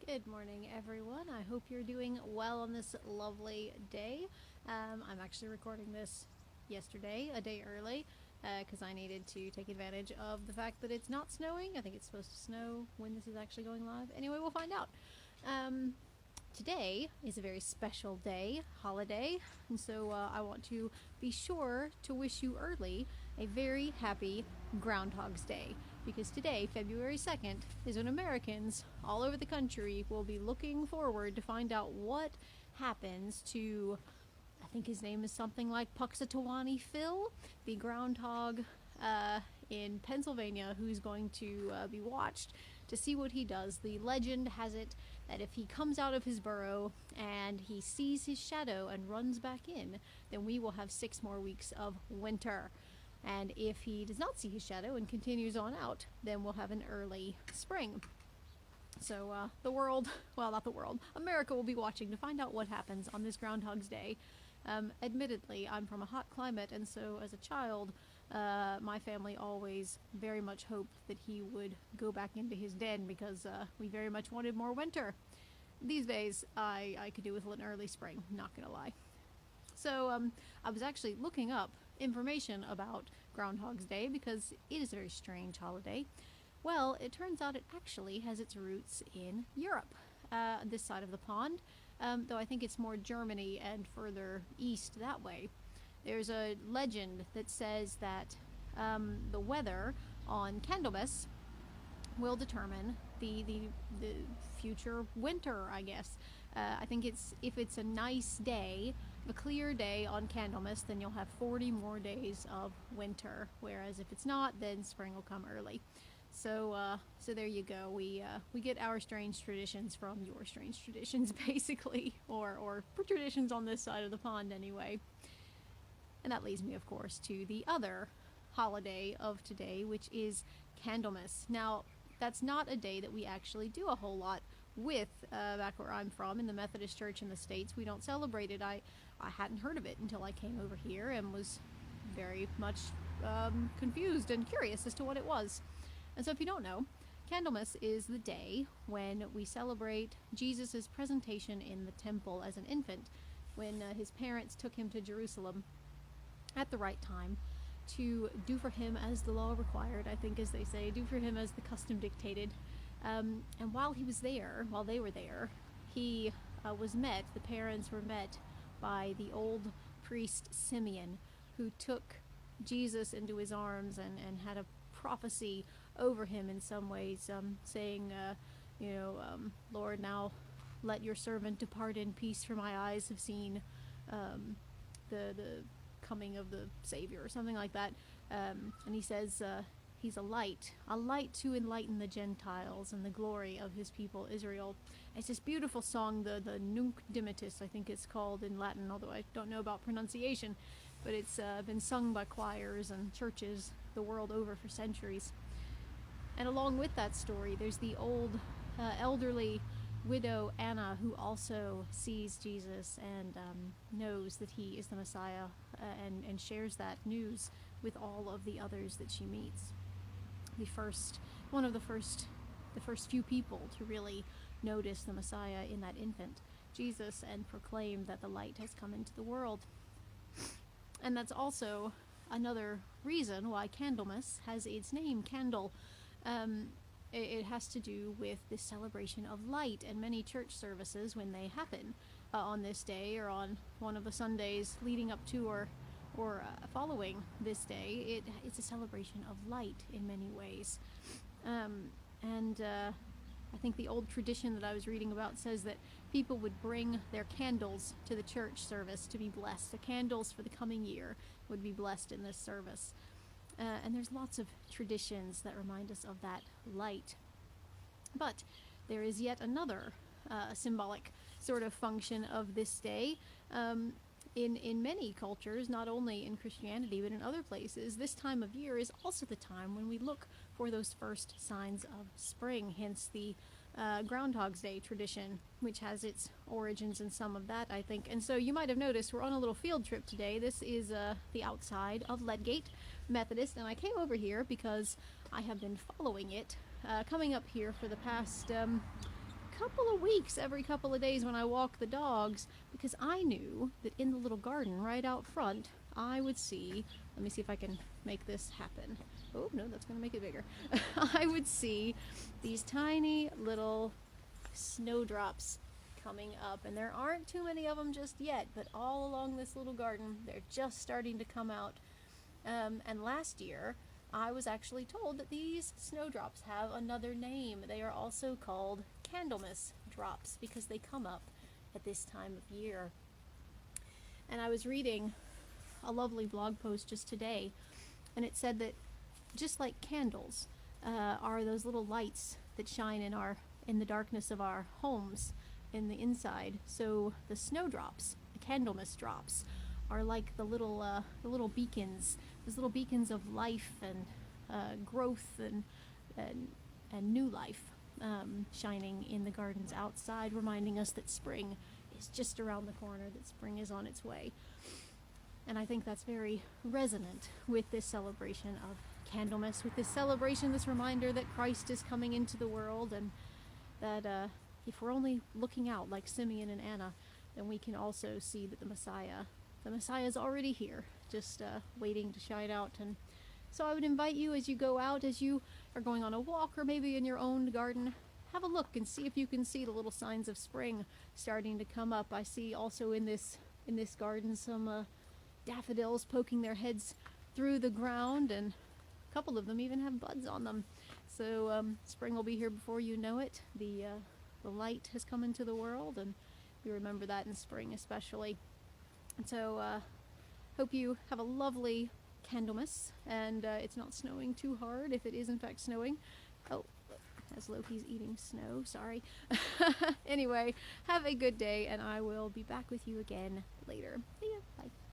Good morning, everyone. I hope you're doing well on this lovely day. I'm actually recording this yesterday, a day early, because I needed to take advantage of the fact that it's not snowing. I think it's supposed to snow when this is actually going live. Anyway, we'll find out. Today is a very special day, holiday, and so I want to be sure to wish you early a very happy Groundhog's Day, because today, February 2nd, is when Americans all over the country will be looking forward to find out what happens to, I think his name is something like Puxatawny Phil, the groundhog in Pennsylvania, who's going to be watched to see what he does. The legend has it that if he comes out of his burrow and he sees his shadow and runs back in, then we will have 6 more weeks of winter. And if he does not see his shadow and continues on out, then we'll have an early spring. So the world, well, not the world, America will be watching to find out what happens on this Groundhog's Day. Admittedly, I'm from a hot climate, and so as a child, my family always very much hoped that he would go back into his den because we very much wanted more winter. These days, I could do with an early spring, not gonna lie. So I was actually looking up information about Groundhog's Day because it is a very strange holiday. Well, it turns out it actually has its roots in Europe, this side of the pond, though I think it's more Germany and further east that way. There's a legend that says that the weather on Candlemas will determine the future winter, I guess. I think if it's a nice day, a clear day on Candlemas, then you'll have 40 more days of winter, whereas if it's not, then spring will come early. So there you go. We get our strange traditions from your strange traditions, basically, or traditions on this side of the pond, anyway. And that leads me, of course, to the other holiday of today, which is Candlemas. Now, that's not a day that we actually do a whole lot with back where I'm from in the Methodist Church in the States. We don't celebrate it. I hadn't heard of it until I came over here and was very much confused and curious as to what it was. And so if you don't know, Candlemas is the day when we celebrate Jesus' presentation in the temple as an infant, when his parents took him to Jerusalem at the right time to do for him as the law required, I think, as they say, do for him as the custom dictated. And while they were there, he the parents were met by the old priest Simeon, who took Jesus into his arms and had a prophecy over him in some ways, saying, Lord, now let your servant depart in peace, for my eyes have seen the coming of the Savior, or something like that. And he says he's a light to enlighten the Gentiles and the glory of his people Israel. It's this beautiful song, the Nunc Dimittis, I think it's called in Latin, although I don't know about pronunciation, but it's been sung by choirs and churches the world over for centuries. And along with that story, there's the old elderly widow Anna, who also sees Jesus and knows that he is the Messiah, and shares that news with all of the others that she meets. One of the first few people to really notice the Messiah in that infant, Jesus, and proclaim that the light has come into the world. And that's also another reason why Candlemas has its name, candle. It has to do with this celebration of light, and many church services, when they happen on this day or on one of the Sundays leading up to or following this day, it's a celebration of light in many ways. I think the old tradition that I was reading about says that people would bring their candles to the church service to be blessed. The candles for the coming year would be blessed in this service. And there's lots of traditions that remind us of that light. But there is yet another symbolic sort of function of this day. In many cultures, not only in Christianity but in other places, this time of year is also the time when we look for those first signs of spring, hence the Groundhog's Day tradition, which has its origins in some of that, I think. And so you might have noticed we're on a little field trip today. This is the outside of Ledgate Methodist, and I came over here because I have been following it, coming up here for the past couple of weeks, every couple of days when I walk the dogs, because I knew that in the little garden right out front, I would see, let me see if I can make this happen. Oh, no, that's going to make it bigger. I would see these tiny little snowdrops coming up, and there aren't too many of them just yet, but all along this little garden, they're just starting to come out. And last year, I was actually told that these snowdrops have another name. They are also called Candlemas drops because they come up at this time of year. And I was reading a lovely blog post just today, and it said that just like candles are those little lights that shine in the darkness of our homes in the inside, so the snowdrops, the Candlemas drops, are like the little beacons, those little beacons of life and growth and new life, shining in the gardens outside, reminding us that spring is just around the corner, that spring is on its way. And I think that's very resonant with this celebration of Candlemas, with this celebration, this reminder that Christ is coming into the world, and that if we're only looking out like Simeon and Anna, then we can also see that the Messiah is already here, just waiting to shine out. And so I would invite you, as you go out, as you are going on a walk or maybe in your own garden, have a look and see if you can see the little signs of spring starting to come up. I see also in this garden some daffodils poking their heads through the ground, and a couple of them even have buds on them. So spring will be here before you know it. The light has come into the world, and we remember that in spring especially. And so hope you have a lovely Candlemas, and it's not snowing too hard if it is in fact snowing. Oh, as Loki's eating snow, sorry. Anyway, have a good day, and I will be back with you again later. See ya. Bye.